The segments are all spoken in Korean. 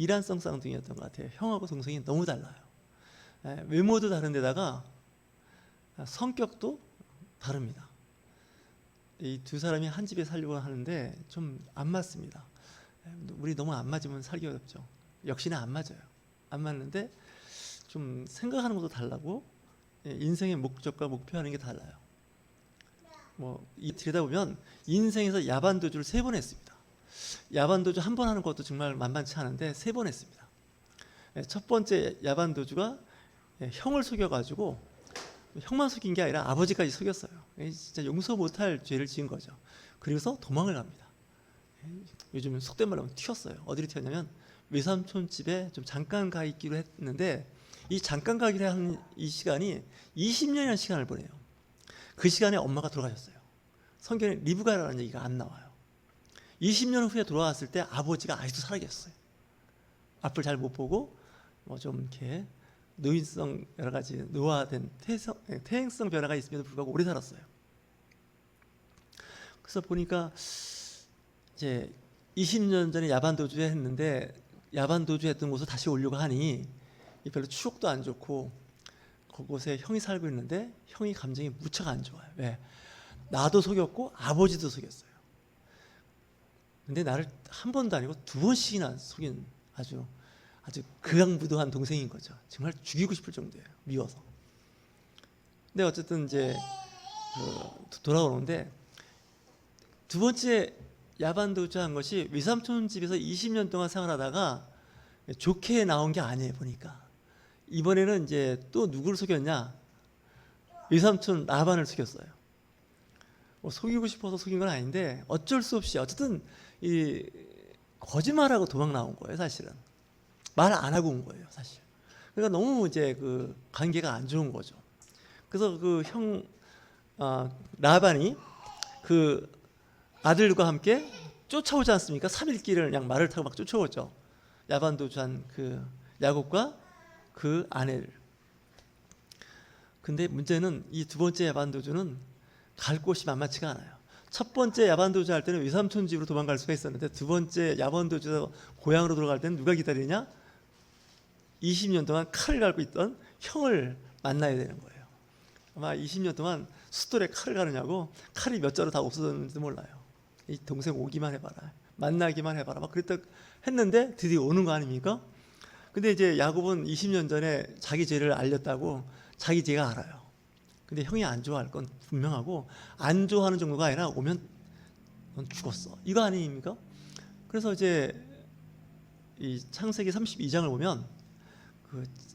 일란성 쌍둥이였던 것 같아요. 형하고 동생이 너무 달라요. 외모도 다른데다가 성격도 다릅니다. 이 두 사람이 한 집에 살려고 하는데 좀 안 맞습니다. 우리 너무 안 맞으면 살기 어렵죠. 역시나 안 맞아요. 안 맞는데 좀 생각하는 것도 달라고, 인생의 목적과 목표하는 게 달라요. 들여다보면 인생에서 야반도주를 3번 했습니다. 야반도주 한 번 하는 것도 정말 만만치 않은데 3번 했습니다. 첫 번째 야반도주가 형을 속여가지고, 형만 속인 게 아니라 아버지까지 속였어요. 진짜 용서 못할 죄를 지은 거죠. 그리고서 도망을 갑니다. 요즘은 속된 말로 하면 튀었어요. 어디로 튀었냐면 외삼촌 집에 좀 잠깐 가 있기로 했는데, 이 잠깐 가기로 하는 이 시간이 20년이라는 시간을 보내요. 그 시간에 엄마가 돌아가셨어요. 성경에 리브가라는 얘기가 안 나와요. 20년 후에 돌아왔을 때 아버지가 아직도 살아계셨어요. 앞을 잘 못 보고 좀 이렇게 노인성 여러 가지 노화된 퇴행성 변화가 있음에도 불구하고 오래 살았어요. 그래서 보니까 이제 20년 전에 야반도주 했는데, 야반도주 했던 곳을 다시 오려고 하니 별로 추억도 안 좋고, 그곳에 형이 살고 있는데 형이 감정이 무척 안 좋아요. 왜? 나도 속였고 아버지도 속였어요. 근데 나를 한 번도 아니고 2번씩이나 속인 아주 극악무도한 동생인 거죠. 정말 죽이고 싶을 정도예요. 미워서. 근데 어쨌든 이제 돌아오는데, 두 번째 야반도주한 것이 외삼촌 집에서 20년 동안 생활하다가 좋게 나온 게 아니에요. 보니까 이번에는 이제 또 누구를 속였냐? 외삼촌 라반을 속였어요. 속이고 싶어서 속인 건 아닌데 어쩔 수 없이 어쨌든 이 거짓말하고 도망 나온 거예요. 사실은 말 안 하고 온 거예요. 사실. 그러니까 너무 이제 그 관계가 안 좋은 거죠. 그래서 그 형 라반이 그 아들과 함께 쫓아오지 않습니까? 3일 길을 그냥 말을 타고 막 쫓아오죠. 야반도주한 그 야곱과 그 아내를. 근데 문제는 이 두 번째 야반도주는 갈 곳이 만만치가 않아요. 첫 번째 야반도주 할 때는 외삼촌 집으로 도망갈 수가 있었는데, 두 번째 야반도주 고향으로 돌아갈 때는 누가 기다리냐? 20년 동안 칼을 갈고 있던 형을 만나야 되는 거예요. 아마 20년 동안 숫돌에 칼을 가느냐고 칼이 몇 자루 다 없어졌는지도 몰라요. 이 동생 오기만 해봐라, 만나기만 해봐라, 막 그랬다 했는데 드디어 오는 거 아닙니까? 근데 이제 야곱은 20년 전에 자기 죄를 알렸다고 자기 죄가 알아요. 근데 형이 안 좋아할 건 분명하고, 안 좋아하는 정도가 아니라 오면 넌 죽었어, 이거 아닙니까? 그래서 이제 이 창세기 32장을 보면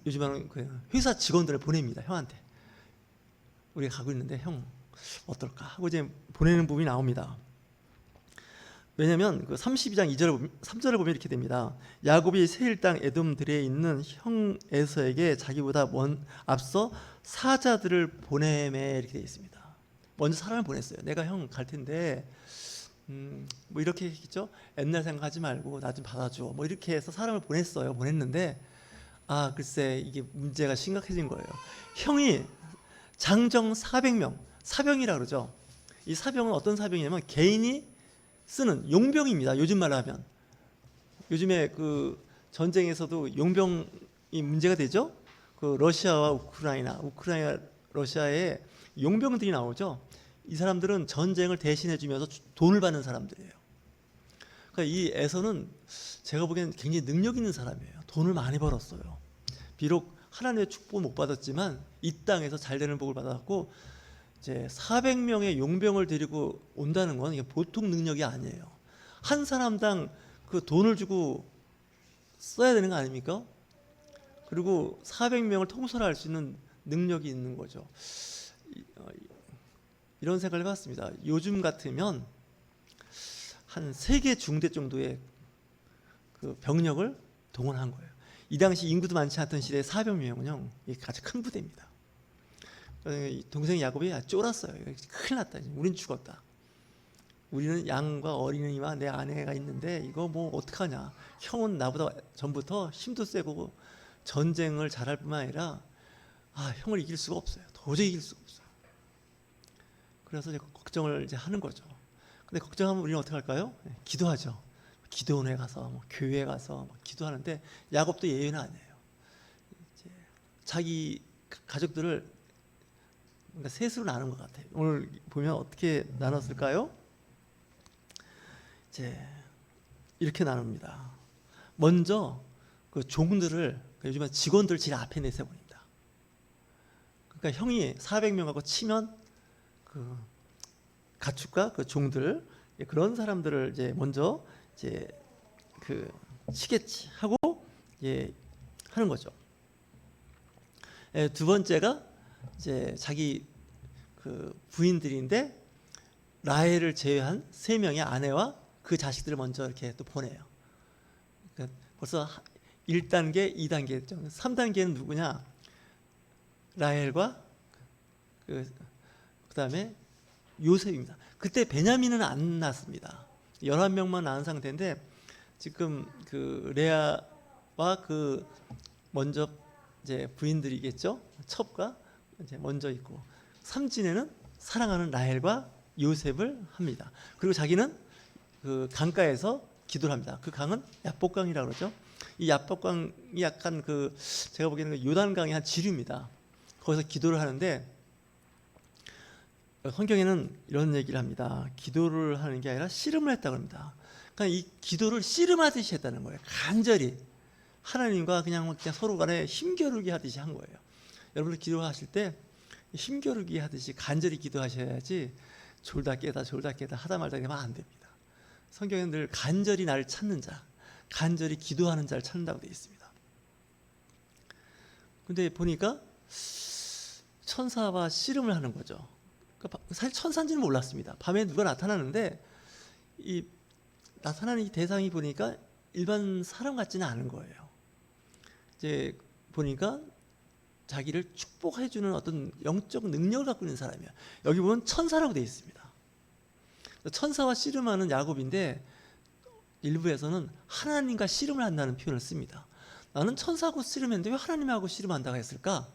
요즘에는 회사 직원들을 보냅니다. 형한테 우리가 가고 있는데 형 어떨까 하고 이제 보내는 부분이 나옵니다. 왜냐하면 그 32장 3절을 보면 이렇게 됩니다. 야곱이 세일 땅 에돔 들에 있는 형 에서에게 자기보다 앞서 사자들을 보내매, 이렇게 되어 있습니다. 먼저 사람을 보냈어요. 내가 형 갈 텐데 이렇게 했겠죠. 옛날 생각하지 말고 나 좀 받아줘, 이렇게 해서 사람을 보냈어요. 보냈는데 글쎄 이게 문제가 심각해진 거예요. 형이 장정 400명, 사병이라 그러죠. 이 사병은 어떤 사병이냐면 개인이 쓰는 용병입니다. 요즘 말로 하면. 요즘에 그 전쟁에서도 용병이 문제가 되죠. 그 러시아와 우크라이나, 러시아에 용병들이 나오죠. 이 사람들은 전쟁을 대신해 주면서 돈을 받는 사람들이에요. 그러니까 이 에서는 제가 보기엔 굉장히 능력 있는 사람이에요. 돈을 많이 벌었어요. 비록 하나님의 축복을 못 받았지만 이 땅에서 잘 되는 복을 받았고, 이제 400명의 용병을 데리고 온다는 건 이게 보통 능력이 아니에요. 한 사람당 그 돈을 주고 써야 되는 거 아닙니까? 그리고 400명을 통솔할 수 있는 능력이 있는 거죠. 이런 생각을 해봤습니다. 요즘 같으면 한 3개 중대 정도의 그 병력을 동원한 거예요. 이 당시 인구도 많지 않던 시대에 400명은요, 이게 아주 큰 부대입니다. 동생 야곱이 쫄았어요. 큰일 났다, 우린 죽었다. 우리는 양과 어린이와 내 아내가 있는데 이거 어떡하냐. 형은 나보다 전부터 힘도 세고 전쟁을 잘할 뿐만 아니라 형을 이길 수가 없어요. 도저히 이길 수가 없어요. 그래서 이제 걱정을 이제 하는 거죠. 근데 걱정하면 우리는 어떻게 할까요? 기도하죠. 기도원에 가서 교회에 가서 기도하는데 야곱도 예외는 아니에요. 이제 자기 가족들을 그러니까 셋으로 나눈 것 같아요. 오늘 보면 어떻게 나눴을까요? 이제 이렇게 나눕니다. 먼저 그 종들을 요즘에 직원들 제일 앞에 내세워버립니다. 그러니까 형이 400명하고 치면 그 가축과 그 종들 그런 사람들을 이제 먼저 이제 그 치겠지 하고 하는 거죠. 두 번째가 이제 자기 그 부인들인데 라헬을 제외한 3명의 아내와 그 자식들을 먼저 이렇게 또 보내요. 그러니까 벌써 1단계, 2단계, 3단계는 누구냐? 라헬과 그다음에 요셉입니다. 그때 베냐민은 안 낳았습니다. 11명만 낳은 상태인데 지금 그 레아와 그 먼저 이제 부인들이겠죠. 첩과 이제 먼저 있고 삼진에는 사랑하는 라헬과 요셉을 합니다. 그리고 자기는 그 강가에서 기도를 합니다. 그 강은 야복강이라고 그러죠. 이 야복강이 약간 그 제가 보기에는 요단강의 한 지류입니다. 거기서 기도를 하는데 성경에는 이런 얘기를 합니다. 기도를 하는 게 아니라 씨름을 했다고 합니다. 그러니까 이 기도를 씨름하듯이 했다는 거예요. 간절히 하나님과 그냥 서로 간에 힘겨루기 하듯이 한 거예요. 여러분들 기도하실 때 힘겨루기 하듯이 간절히 기도하셔야지 졸다 깨다 하다 말다 하면 안 됩니다. 성경에는 늘 간절히 나를 찾는 자, 간절히 기도하는 자를 찾는다고 되어 있습니다. 근데 보니까 천사와 씨름을 하는 거죠. 그러니까 사실 천사인지는 몰랐습니다. 밤에 누가 나타나는데 이 나타나는 이 대상이 보니까 일반 사람 같지는 않은 거예요. 이제 보니까 자기를 축복해주는 어떤 영적 능력을 갖고 있는 사람이야. 여기 보면 천사라고 되어 있습니다. 천사와 씨름하는 야곱인데 일부에서는 하나님과 씨름을 한다는 표현을 씁니다. 나는 천사하고 씨름했는데 왜 하나님하고 씨름한다고 했을까?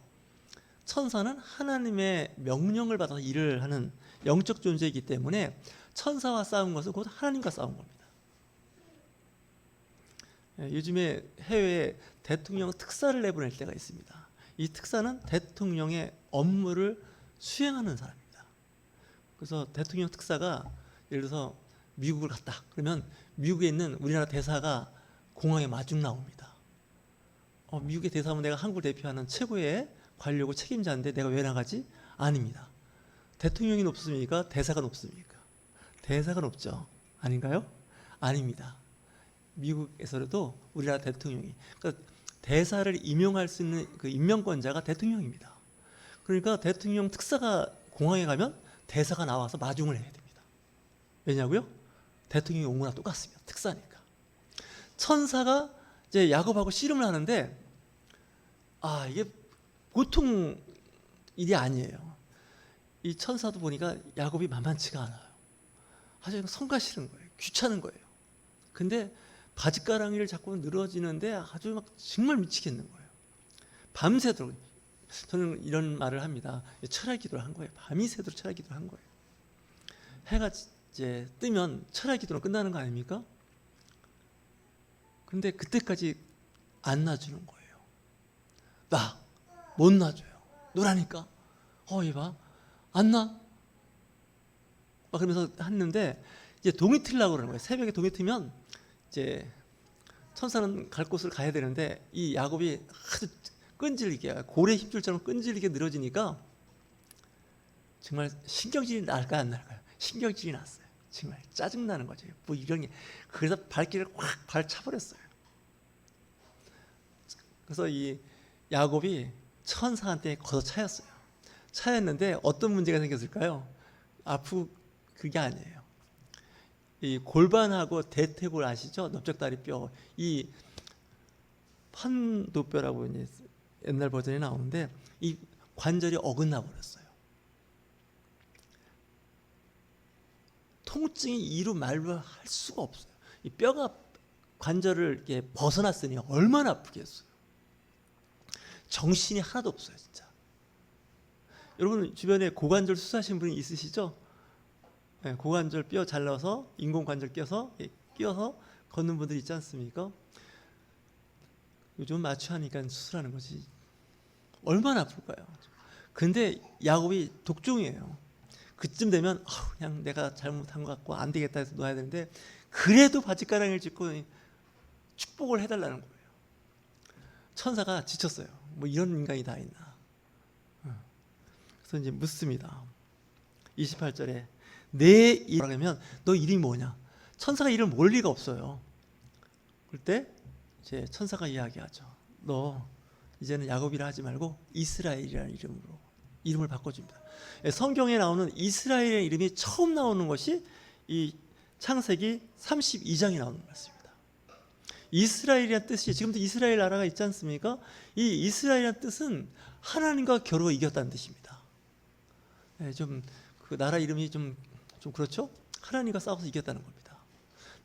천사는 하나님의 명령을 받아서 일을 하는 영적 존재이기 때문에 천사와 싸운 것은 곧 하나님과 싸운 겁니다. 요즘에 해외에 대통령 특사를 내보낼 때가 있습니다. 이 특사는 대통령의 업무를 수행하는 사람입니다. 그래서 대통령 특사가 예를 들어서 미국을 갔다 그러면 미국에 있는 우리나라 대사가 공항에 마중 나옵니다. 미국의 대사면 내가 한국을 대표하는 최고의 관료고 책임자인데 내가 왜 나가지? 아닙니다. 대통령이 높습니까? 대사가 높습니까? 대사가 높죠. 아닌가요? 아닙니다. 미국에서도 우리나라 대통령이 그러니까 대사를 임용할 수 있는 그 임명권자가 대통령입니다. 그러니까 대통령 특사가 공항에 가면 대사가 나와서 마중을 해야 됩니다. 왜냐고요? 대통령이 온 거나 똑같습니다. 특사니까. 천사가 이제 야곱하고 씨름을 하는데 이게 보통 일이 아니에요. 이 천사도 보니까 야곱이 만만치가 않아요. 아주 성가시는 거예요. 귀찮은 거예요. 근데 바짓가랑이를 자꾸 늘어지는데 아주 막 정말 미치겠는 거예요. 밤새도록 저는 이런 말을 합니다. 철야 기도를 한 거예요. 밤이 새도록 철야 기도를 한 거예요. 해가 이제 뜨면 철야 기도는 끝나는 거 아닙니까? 근데 그때까지 안 놔주는 거예요. 나 못 놔줘요. 노라니까. 이봐 안 나. 막 그러면서 했는데 이제 동이 틀려고 그러는 거예요. 새벽에 동이 트면 이제 천사는 갈 곳을 가야 되는데 이 야곱이 아주 끈질기게 고래 힘줄처럼 끈질기게 늘어지니까 정말 신경질이 날까요 안 날까요? 신경질이 났어요. 정말 짜증나는 거죠. 뭐 이런 게 그래서 발길을 확 발차버렸어요. 그래서 이 야곱이 천사한테 걷어차였어요. 차였는데 어떤 문제가 생겼을까요? 그게 아니에요. 이 골반하고 대퇴골 아시죠? 넓적다리 뼈. 이 판도뼈라고 이제 옛날 버전이 나오는데 이 관절이 어긋나 버렸어요. 통증이 이루 말로 할 수가 없어요. 이 뼈가 관절을 이렇게 벗어났으니 얼마나 아프겠어요. 정신이 하나도 없어요, 진짜. 여러분 주변에 고관절 수술하신 분이 있으시죠? 네, 고관절 뼈 잘라서 인공관절 끼워서 걷는 분들 있지 않습니까? 요즘 마취하니까 수술하는 거지. 얼마나 아플까요? 근데 야곱이 독종이에요. 그쯤 되면 그냥 내가 잘못한 것 같고 안 되겠다 해서 놔야 되는데, 그래도 바짓가랑이를 짚고 축복을 해달라는 거예요. 천사가 지쳤어요. 뭐 이런 인간이 다 있나. 그래서 이제 묻습니다. 28절에 내 이름이라고 하면 너 이름이 뭐냐? 천사가 이름 모를 리가 없어요. 그때 이제 천사가 이야기하죠. 너 이제는 야곱이라 하지 말고 이스라엘이라는 이름으로 이름을 바꿔줍니다. 성경에 나오는 이스라엘의 이름이 처음 나오는 것이 이 창세기 32장에 나오는 말씀입니다. 이스라엘이라는 뜻이, 지금도 이스라엘 나라가 있지 않습니까? 이 이스라엘이라는 뜻은 하나님과 겨루어 이겼다는 뜻입니다. 좀 그 나라 이름이 좀 그렇죠? 하나님과 싸워서 이겼다는 겁니다.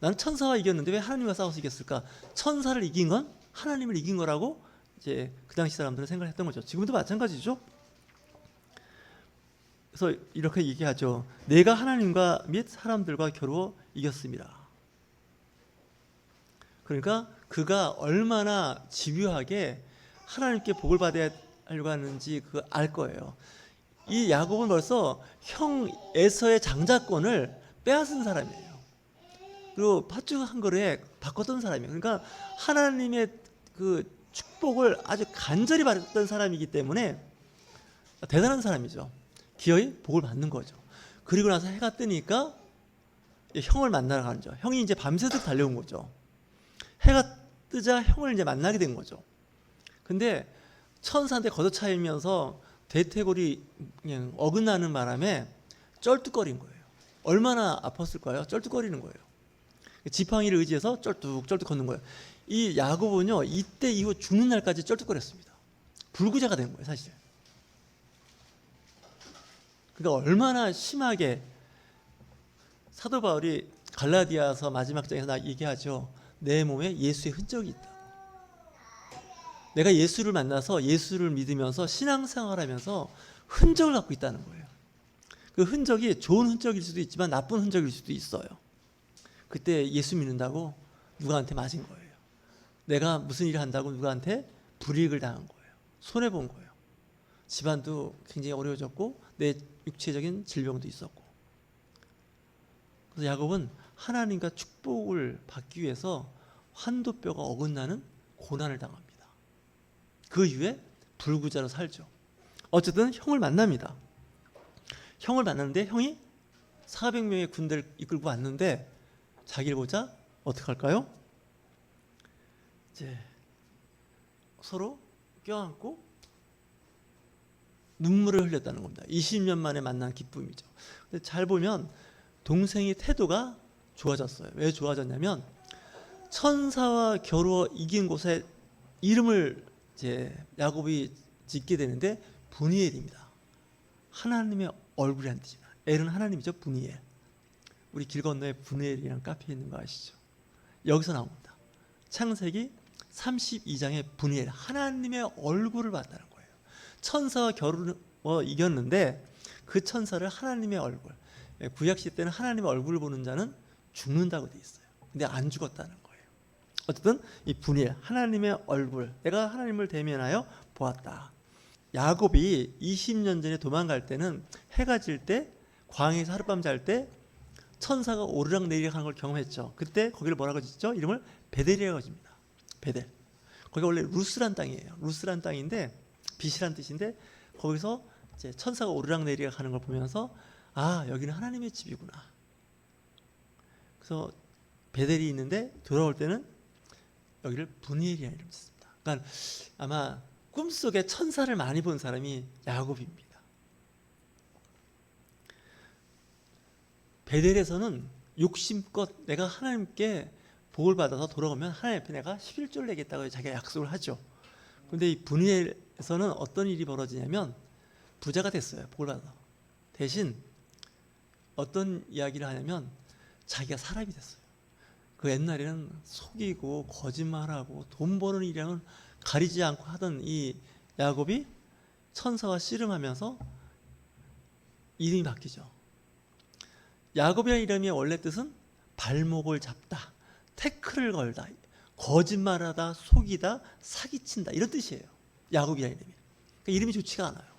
나는 천사와 이겼는데 왜 하나님과 싸워서 이겼을까? 천사를 이긴 건 하나님을 이긴 거라고 이제 그 당시 사람들은 생각했던 거죠. 지금도 마찬가지죠. 그래서 이렇게 얘기하죠. 내가 하나님과 및 사람들과 겨루어 이겼습니다. 그러니까 그가 얼마나 집요하게 하나님께 복을 받아야 하려고 하는지 그 알 거예요. 이 야곱은 벌써 형 에서의 장자권을 빼앗은 사람이에요. 그리고 팥죽 한 그릇에 바꿨던 사람이에요. 그러니까 하나님의 그 축복을 아주 간절히 받았던 사람이기 때문에 대단한 사람이죠. 기어이 복을 받는 거죠. 그리고 나서 해가 뜨니까 형을 만나러 가는 거죠. 형이 이제 밤새도록 달려온 거죠. 해가 뜨자 형을 이제 만나게 된 거죠. 근데 천사한테 걷어차이면서 대퇴골이 그냥 어긋나는 바람에 쩔뚝거린 거예요. 얼마나 아팠을까요? 쩔뚝거리는 거예요. 지팡이를 의지해서 쩔뚝쩔뚝 걷는 거예요. 이 야곱은요, 이때 이후 죽는 날까지 쩔뚝거렸습니다. 불구자가 된 거예요, 사실. 그러니까 얼마나 심하게, 사도 바울이 갈라디아서 마지막 장에서 얘기하죠. 내 몸에 예수의 흔적이 있다. 내가 예수를 만나서 예수를 믿으면서 신앙생활하면서 흔적을 갖고 있다는 거예요. 그 흔적이 좋은 흔적일 수도 있지만 나쁜 흔적일 수도 있어요. 그때 예수 믿는다고 누구한테 맞은 거예요. 내가 무슨 일을 한다고 누구한테 불이익을 당한 거예요. 손해본 거예요. 집안도 굉장히 어려워졌고 내 육체적인 질병도 있었고. 그래서 야곱은 하나님과 축복을 받기 위해서 환도뼈가 어긋나는 고난을 당합니다. 그 이후에 불구자로 살죠. 어쨌든 형을 만납니다. 형을 만났는데 형이 400명의 군대를 이끌고 왔는데 자기를 보자 어떻게 할까요? 이제 서로 껴안고 눈물을 흘렸다는 겁니다. 20년 만에 만난 기쁨이죠. 근데 잘 보면 동생의 태도가 좋아졌어요. 왜 좋아졌냐면 천사와 겨루어 이긴 곳에 이름을 이제 야곱이 짓게 되는데 분이엘입니다. 하나님의 얼굴이라는 뜻입니다. 엘은 하나님이죠. 분이엘. 우리 길 건너에 분이엘이라는 카페 있는 거 아시죠? 여기서 나옵니다. 창세기 32장에 분이엘, 하나님의 얼굴을 봤다는 거예요. 천사와 겨루어 이겼는데 그 천사를 하나님의 얼굴, 구약시 때는 하나님의 얼굴을 보는 자는 죽는다고 돼 있어요. 근데 안 죽었다는 거예요. 어쨌든 이 분이엘, 하나님의 얼굴, 내가 하나님을 대면하여 보았다. 야곱이 20년 전에 도망갈 때는 해가 질 때 광야에서 하룻밤 잘 때 천사가 오르락내리락 하는 걸 경험했죠. 그때 거기를 뭐라고 짓죠? 이름을 베델이라고 짓니다. 베델. 거기가 원래 루스란 땅이에요. 루스란 땅인데 빛이란 뜻인데 거기서 이제 천사가 오르락내리락 하는 걸 보면서 아, 여기는 하나님의 집이구나. 그래서 베델이 있는데 돌아올 때는 여기를 분이엘이라는 이름을 썼습니다. 그러니까 아마 꿈속에 천사를 많이 본 사람이 야곱입니다. 베델에서는 욕심껏 내가 하나님께 복을 받아서 돌아오면 하나님 앞에 내가 11조를 내겠다고 자기가 약속을 하죠. 그런데 이 분이엘에서는 어떤 일이 벌어지냐면 부자가 됐어요. 복을 받아서. 대신 어떤 이야기를 하냐면 자기가 사람이 됐어요. 그 옛날에는 속이고 거짓말하고 돈 버는 일이랑은 가리지 않고 하던 이 야곱이 천사와 씨름하면서 이름이 바뀌죠. 야곱이라는 이름의 원래 뜻은 발목을 잡다, 태클을 걸다, 거짓말하다, 속이다, 사기친다 이런 뜻이에요. 야곱이라는 이름이. 그러니까 이름이 좋지가 않아요.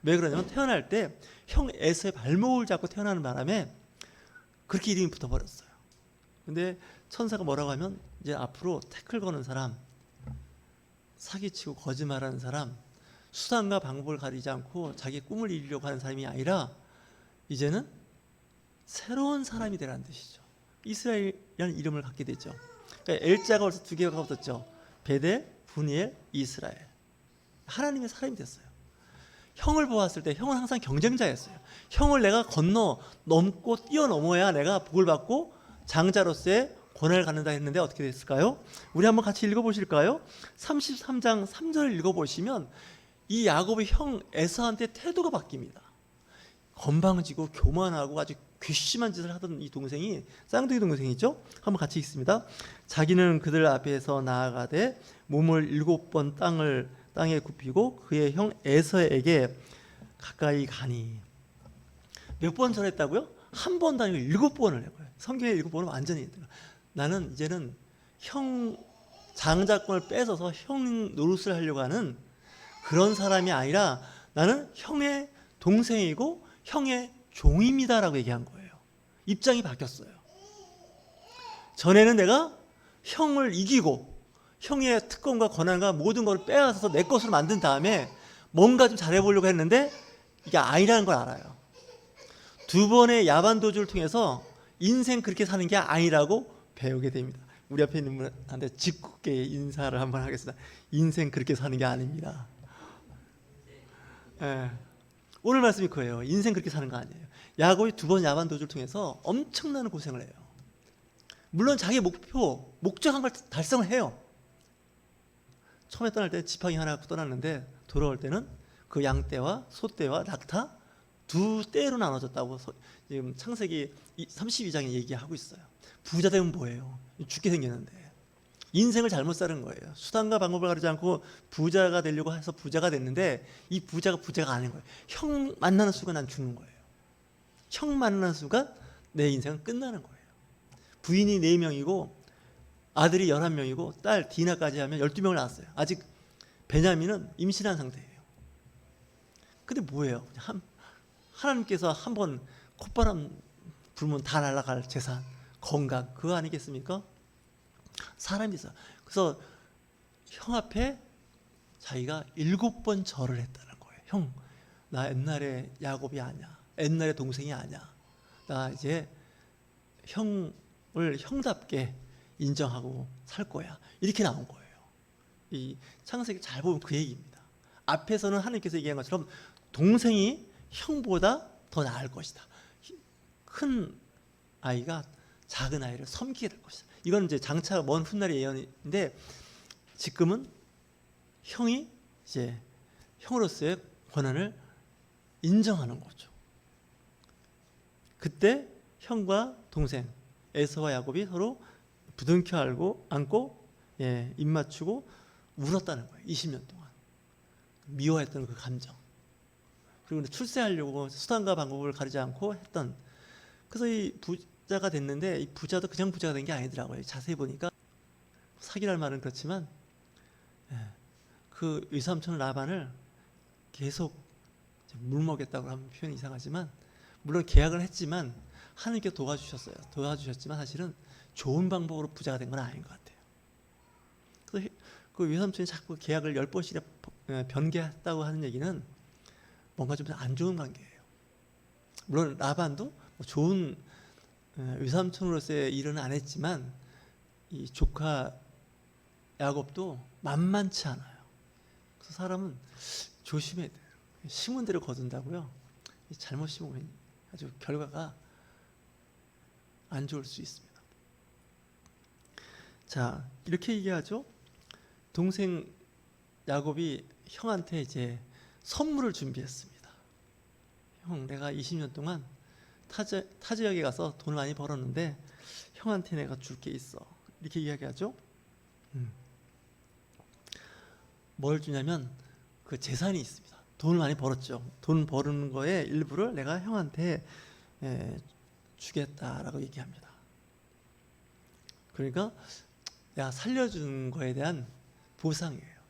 왜 그러냐면 태어날 때 형 에서의 발목을 잡고 태어나는 바람에 그렇게 이름이 붙어버렸어요. 근데 천사가 뭐라고 하면 이제 앞으로 태클 거는 사람, 사기치고 거짓말하는 사람, 수단과 방법을 가리지 않고 자기의 꿈을 이루려고 하는 사람이 아니라 이제는 새로운 사람이 되라는 뜻이죠. 이스라엘이라는 이름을 갖게 되죠. 그러니까 엘자가 벌써 2개가 붙었죠. 베델, 분이엘, 이스라엘. 하나님의 사람이 됐어요. 형을 보았을 때 형은 항상 경쟁자였어요. 형을 내가 넘고 뛰어넘어야 내가 복을 받고 장자로서의 권한을 갖는다 했는데 어떻게 됐을까요? 우리 한번 같이 읽어보실까요? 33장 3절을 읽어보시면 이 야곱의 형 에서한테 태도가 바뀝니다. 건방지고 교만하고 아주 괘씸한 짓을 하던 이 동생이 쌍둥이 동생이죠. 한번 같이 읽습니다. 자기는 그들 앞에서 나아가되 몸을 7번 땅에 굽히고 그의 형 에서에게 가까이 가니. 몇 번 절했다고요? 한 번도 아니고 7번을 해요. 성경에 7번은 완전히 있더라. 나는 이제는 형 장자권을 뺏어서 형 노릇을 하려고 하는 그런 사람이 아니라 나는 형의 동생이고 형의 종입니다라고 얘기한 거예요. 입장이 바뀌었어요. 전에는 내가 형을 이기고 형의 특권과 권한과 모든 걸 빼앗아서 내 것으로 만든 다음에 뭔가 좀 잘해보려고 했는데 이게 아니라는 걸 알아요. 2번의 야반도주를 통해서 인생 그렇게 사는 게 아니라고 배우게 됩니다. 우리 앞에 있는 분한테 짓궂게 인사를 한번 하겠습니다. 인생 그렇게 사는 게 아닙니다. 예. 오늘 말씀이 그거예요. 인생 그렇게 사는 거 아니에요. 야곱이 2번 야반도주를 통해서 엄청난 고생을 해요. 물론 자기 목적한 걸 달성을 해요. 처음에 떠날 때 지팡이 하나 갖고 떠났는데 돌아올 때는 그 양떼와 소떼와 낙타 2떼로 나눠졌다고 지금 창세기 32장에 얘기하고 있어요. 부자 되면 뭐예요? 죽게 생겼는데 인생을 잘못 사는 거예요. 수단과 방법을 가리지 않고 부자가 되려고 해서 부자가 됐는데 이 부자가 아닌 거예요. 형 만나는 순간 난 죽는 거예요. 형 만나는 순간 내 인생은 끝나는 거예요. 부인이 4명이고 아들이 11명이고 딸 디나까지 하면 12명을 낳았어요. 아직 베냐민은 임신한 상태예요. 근데 뭐예요? 하나님께서 한번 콧바람 불면 다 날아갈 재산, 건강 그거 아니겠습니까? 사람이 있어요. 그래서 형 앞에 자기가 7번 절을 했다는 거예요. 형, 나 옛날에 야곱이 아니야. 옛날에 동생이 아니야. 나 이제 형을 형답게 인정하고 살 거야. 이렇게 나온 거예요. 이 창세기 잘 보면 그 얘기입니다. 앞에서는 하나님께서 얘기한 것처럼 동생이 형보다 더 나을 것이다. 큰 아이가 작은 아이를 섬기게 될 것이다. 이건 이제 장차 먼 훗날의 예언인데 지금은 형이 이제 형으로서의 권한을 인정하는 거죠. 그때 형과 동생 에서와 야곱이 서로 부둥켜 안고 입 맞추고 울었다는 거예요. 20년 동안 미워했던 그 감정. 그리고 출세하려고 수단과 방법을 가리지 않고 했던. 그래서 이 부자가 됐는데 이 부자도 그냥 부자가 된 게 아니더라고요. 자세히 보니까 사기랄 말은 그렇지만 그 외삼촌 라반을 계속 물먹였다고 하면 표현이 이상하지만 물론 계약을 했지만 하나님께 도와주셨지만 사실은 좋은 방법으로 부자가 된 건 아닌 것 같아요. 그래서 그 외삼촌이 자꾸 계약을 10번씩이나 변개했다고 하는 얘기는 뭔가 좀 안 좋은 관계예요. 물론 라반도 좋은 외삼촌으로서의 일은 안 했지만 이 조카 야곱도 만만치 않아요. 그래서 사람은 조심해야 돼요. 심은 대로 거둔다고요. 잘못 심으면 아주 결과가 안 좋을 수 있습니다. 자, 이렇게 얘기하죠. 동생 야곱이 형한테 이제 선물을 준비했습니다. 형, 내가 20년 동안 타 지역에 가서 돈을 많이 벌었는데 형한테 내가 줄 게 있어. 이렇게 이야기하죠. 뭘 주냐면 그 재산이 있습니다. 돈을 많이 벌었죠. 돈 버는 거에 일부를 내가 형한테 주겠다라고 얘기합니다. 그러니까 내가 살려준 거에 대한 보상이에요.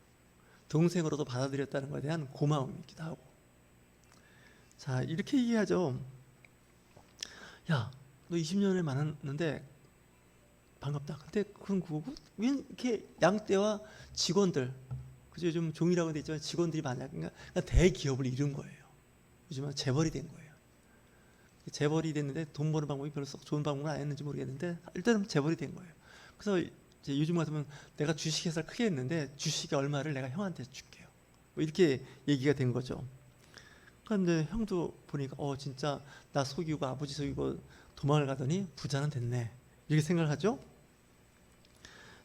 동생으로도 받아들였다는 것에 대한 고마움이기도 하고. 자, 이렇게 얘기하죠. 야, 너 20년을 만났는데 반갑다. 근데 그건 그거고 왜 이렇게 양떼와 직원들, 그죠? 요즘 종이라고 돼 있지만 직원들이 많아요. 그러니까 대기업을 이룬 거예요. 요즘은 재벌이 된 거예요. 재벌이 됐는데 돈 버는 방법이 별로 썩 좋은 방법은 아니었는지 모르겠는데 일단은 재벌이 된 거예요. 그래서 이제 요즘 같으면 내가 주식회사를 크게 했는데 주식의 얼마를 내가 형한테 줄게요. 뭐 이렇게 얘기가 된 거죠. 그런데 형도 보니까 진짜 나 속이고 아버지 속이고 도망을 가더니 부자는 됐네. 이렇게 생각을 하죠.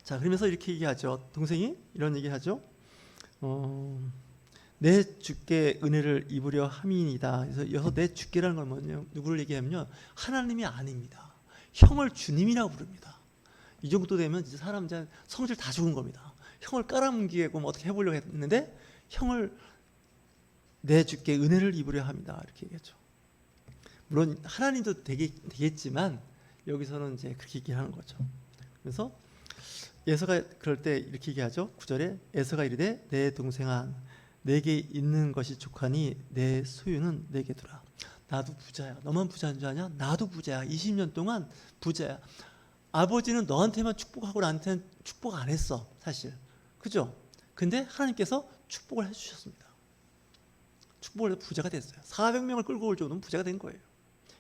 자, 그러면서 이렇게 얘기하죠. 동생이 이런 얘기하죠. 내 주께 은혜를 입으려 함이니이다. 그래서 여기서 내 주께라는 건 뭐냐? 누구를 얘기하면요, 하나님이 아닙니다. 형을 주님이라고 부릅니다. 이 정도 되면 이제 사람 성질 다 죽은 겁니다. 형을 깔아뭉개고 뭐 어떻게 해보려고 했는데 형을 내 주께 은혜를 입으려 합니다. 이렇게 얘기하죠. 물론 하나님도 되겠지만 여기서는 이제 그렇게 얘기하는 거죠. 그래서 에서가 그럴 때 이렇게 얘기하죠. 9절에 에서가 이르되 내 동생아 내게 있는 것이 족하니 내 소유는 내게 두라. 나도 부자야. 너만 부자인 줄 아냐? 나도 부자야. 20년 동안 부자야. 아버지는 너한테만 축복하고 나한테는 축복 안 했어, 사실. 그죠? 근데 하나님께서 축복을 해주셨습니다. 축복을 해서 부자가 됐어요. 400명을 끌고 올 정도면 부자가 된 거예요.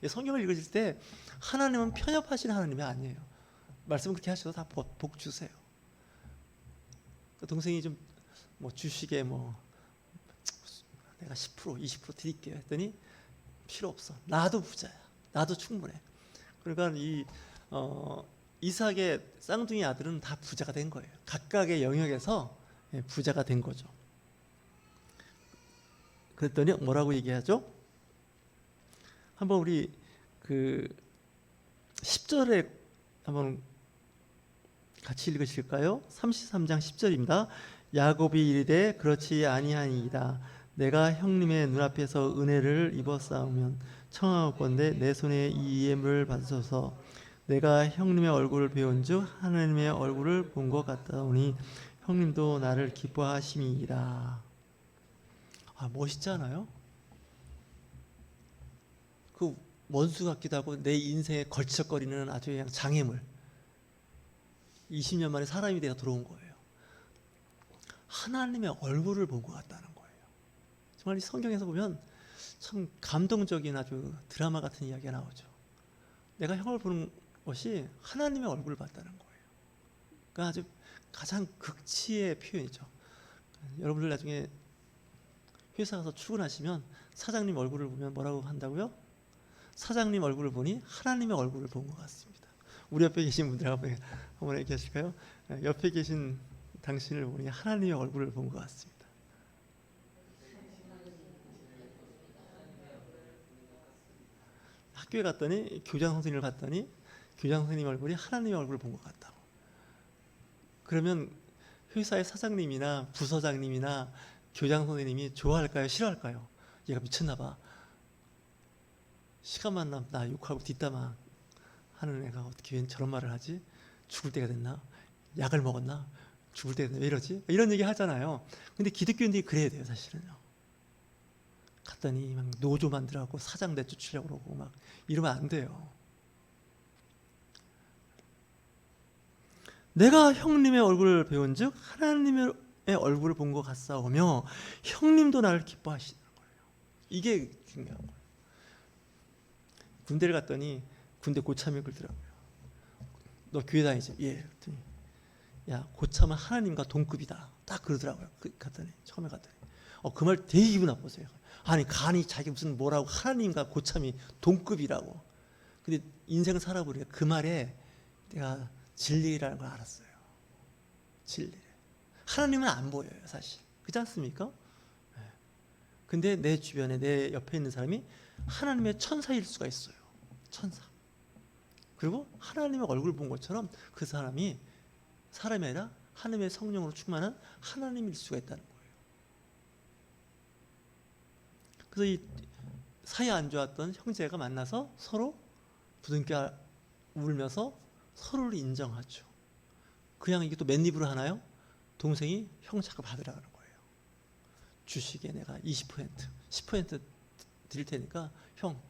성경을 읽으실 때 하나님은 편협하신 하나님이 아니에요. 말씀을 그렇게 하셔도 다 복 주세요. 그 동생이 좀 뭐 주식에 내가 10% 20% 드릴게요 했더니 필요 없어. 나도 부자야. 나도 충분해. 그러니까 이삭의 쌍둥이 아들은 다 부자가 된 거예요. 각각의 영역에서 부자가 된 거죠. 그랬더니 뭐라고 얘기하죠? 한번 우리 그 10절에 한번 같이 읽으실까요? 33장 10절입니다. 야곱이 이르되 그렇지 아니하니이다. 내가 형님의 눈앞에서 은혜를 입었사오면 청하옵건대 내 손에 이 예물을 받으소서. 내가 형님의 얼굴을 배운즉 하나님의 얼굴을 본 것 같다오니 형님도 나를 기뻐하심이니라. 멋있지 않아요? 그 원수 같기도 하고 내 인생에 걸치적거리는 아주 그냥 장애물. 20년 만에 사람이 되어 들어온 거예요. 하나님의 얼굴을 본 것 같다는 거예요. 정말 이 성경에서 보면 참 감동적인 아주 드라마 같은 이야기가 나오죠. 내가 형을 보는 것이 하나님의 얼굴을 봤다는 거예요. 그러니까 아주 가장 극치의 표현이죠. 여러분들 나중에 회사 가서 출근하시면 사장님 얼굴을 보면 뭐라고 한다고요? 사장님 얼굴을 보니 하나님의 얼굴을 본 것 같습니다. 우리 옆에 계신 분들 한번 얘기하실까요? 옆에 계신 당신을 보니 하나님의 얼굴을 본 것 같습니다. 학교에 갔더니 교장 선생님을 봤더니 교장 선생님 얼굴이 하나님의 얼굴을 본 것 같다고. 그러면 회사의 사장님이나 부서장님이나 교장 선생님이 좋아할까요? 싫어할까요? 얘가 미쳤나 봐. 시간만 나면 나 욕하고 뒷담화 하는 애가 어떻게 웬 저런 말을 하지? 죽을 때가 됐나? 약을 먹었나? 죽을 때가 됐나? 왜 이러지? 이런 얘기 하잖아요. 근데 기독교인들이 그래야 돼요, 사실은요. 갔더니 막 노조 만들라고 사장 내쫓으려고 그러고 막 이러면 안 돼요. 내가 형님의 얼굴을 배운즉 하나님의 얼굴을 본 것 같사오며 형님도 나를 기뻐하시는 거예요. 이게 중요한 거예요. 군대를 갔더니 군대 고참이 그러더라고요. 너 교회 다니지? 예. 그랬더니 야, 고참은 하나님과 동급이다. 딱 그러더라고요. 갔더니 처음에 갔더니 그 말 되게 기분 나빴어요. 아니 간이 자기 무슨 뭐라고 하나님과 고참이 동급이라고. 근데 인생을 살아보니까 그 말에 내가 진리라는 걸 알았어요. 진리. 하나님은 안 보여요, 사실. 그렇지 않습니까? 근데 내 주변에 내 옆에 있는 사람이 하나님의 천사일 수가 있어요. 천사. 그리고 하나님의 얼굴 본 것처럼 그 사람이 사람이 아니라 하나님의 성령으로 충만한 하나님일 수가 있다는 거예요. 그래서 이 사이 안 좋았던 형제가 만나서 서로 부둥켜 울면서 서로를 인정하죠. 그냥 이게 또 맨입으로 하나요? 동생이 형 자꾸 받으라는 거예요. 주식에 내가 20%, 10% 드릴 테니까 형,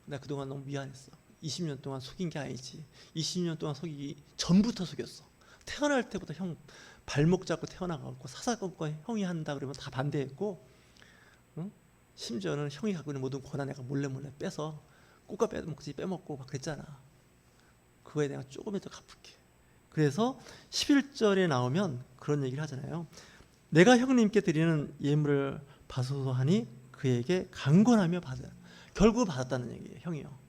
나 그동안 너무 미안했어. 20년 동안 속인 게 아니지. 20년 동안 속이기 전부터 속였어. 태어날 때부터 형 발목 잡고 태어나갖고 사사건건 형이 한다 그러면 다 반대했고, 응? 심지어는 형이 갖고 있는 모든 권한 내가 몰래 빼서 꽃가 빼먹고 막 그랬잖아. 그거에 내가 조금이라도 갚을게. 그래서 11절에 나오면 그런 얘기를 하잖아요. 내가 형님께 드리는 예물을 받소서 하니 그에게 강권하며 받아. 결국 받았다는 얘기예요. 형이요.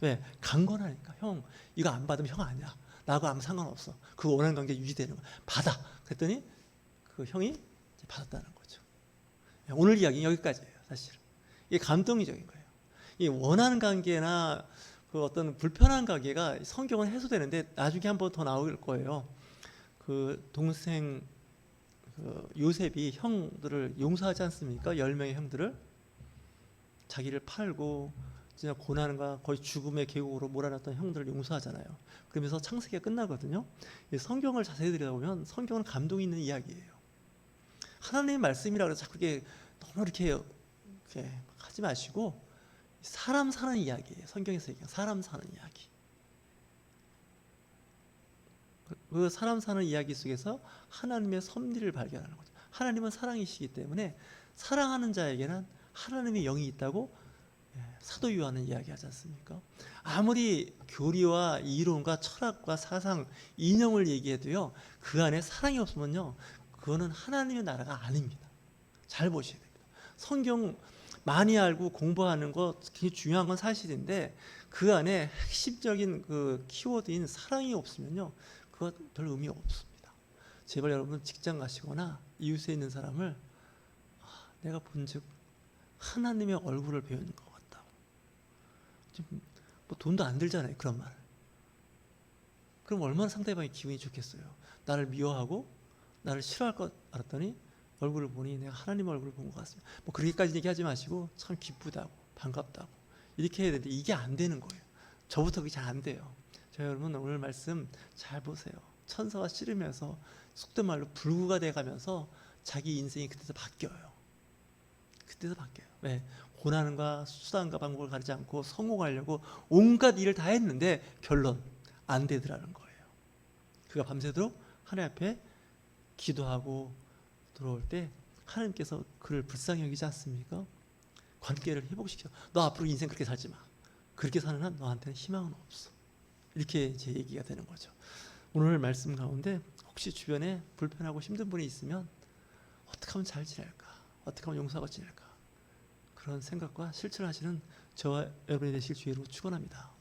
왜? 강권하니까. 형 이거 안 받으면 형 아니야. 나하고 아무 상관없어. 그 원하는 관계 유지되는 거야. 받아. 그랬더니 그 형이 받았다는 거죠. 오늘 이야기는 여기까지예요. 사실은 이게 감동적인 거예요. 이 원하는 관계나 그 어떤 불편한 관계가 성경은 해소되는데 나중에 한 번 더 나올 거예요. 그 동생 그 요셉이 형들을 용서하지 않습니까? 10명의 형들을 자기를 팔고 진짜 고난과 거의 죽음의 계곡으로 몰아놨던 형들을 용서하잖아요. 그러면서 창세기가 끝나거든요. 성경을 자세히 들여다보면 성경은 감동이 있는 이야기예요. 하나님의 말씀이라고 해서 자꾸 이렇게 너무 이렇게 하지 마시고 사람 사는 이야기예요. 성경에서 얘기하는 사람 사는 이야기. 그 사람 사는 이야기 속에서 하나님의 섭리를 발견하는 거죠. 하나님은 사랑이시기 때문에 사랑하는 자에게는 하나님의 영이 있다고 사도 요한은 이야기하지 않습니까? 아무리 교리와 이론과 철학과 사상, 이념을 얘기해도요, 그 안에 사랑이 없으면요, 그거는 하나님의 나라가 아닙니다. 잘 보셔야 됩니다. 성경 많이 알고 공부하는 거 굉장히 중요한 건 사실인데 그 안에 핵심적인 그 키워드인 사랑이 없으면요, 그거 별 의미 없습니다. 제발 여러분 직장 가시거나 이웃에 있는 사람을 내가 본즉 하나님의 얼굴을 배우는 것 같다. 뭐 돈도 안 들잖아요. 그런 말. 그럼 얼마나 상대방이 기분이 좋겠어요. 나를 미워하고 나를 싫어할 것 알았더니 얼굴을 보니 내가 하나님 얼굴을 본 것 같습니다. 뭐 그렇게까지 얘기하지 마시고 참 기쁘다고 반갑다고 이렇게 해야 되는데 이게 안 되는 거예요. 저부터 그게 잘 안 돼요. 자, 여러분 오늘 말씀 잘 보세요. 천사가 씨르면서 속된 말로 불구가 돼가면서 자기 인생이 그때서 바뀌어요. 그때서 바뀌어요. 왜? 고난과 수단과 방법을 가리지 않고 성공하려고 온갖 일을 다 했는데 결론 안 되더라는 거예요. 그가 밤새도록 하나님 앞에 기도하고 들어올 때 하나님께서 그를 불쌍히 여기지 않습니까? 관계를 회복시켜. 너 앞으로 인생 그렇게 살지 마. 그렇게 사는 한 너한테는 희망은 없어. 이렇게 제 얘기가 되는 거죠. 오늘 말씀 가운데 혹시 주변에 불편하고 힘든 분이 있으면 어떻게 하면 잘 지낼까? 어떻게 하면 용서하고 지낼까? 그런 생각과 실천하시는 저와 여러분이 되실 주의로 축원합니다.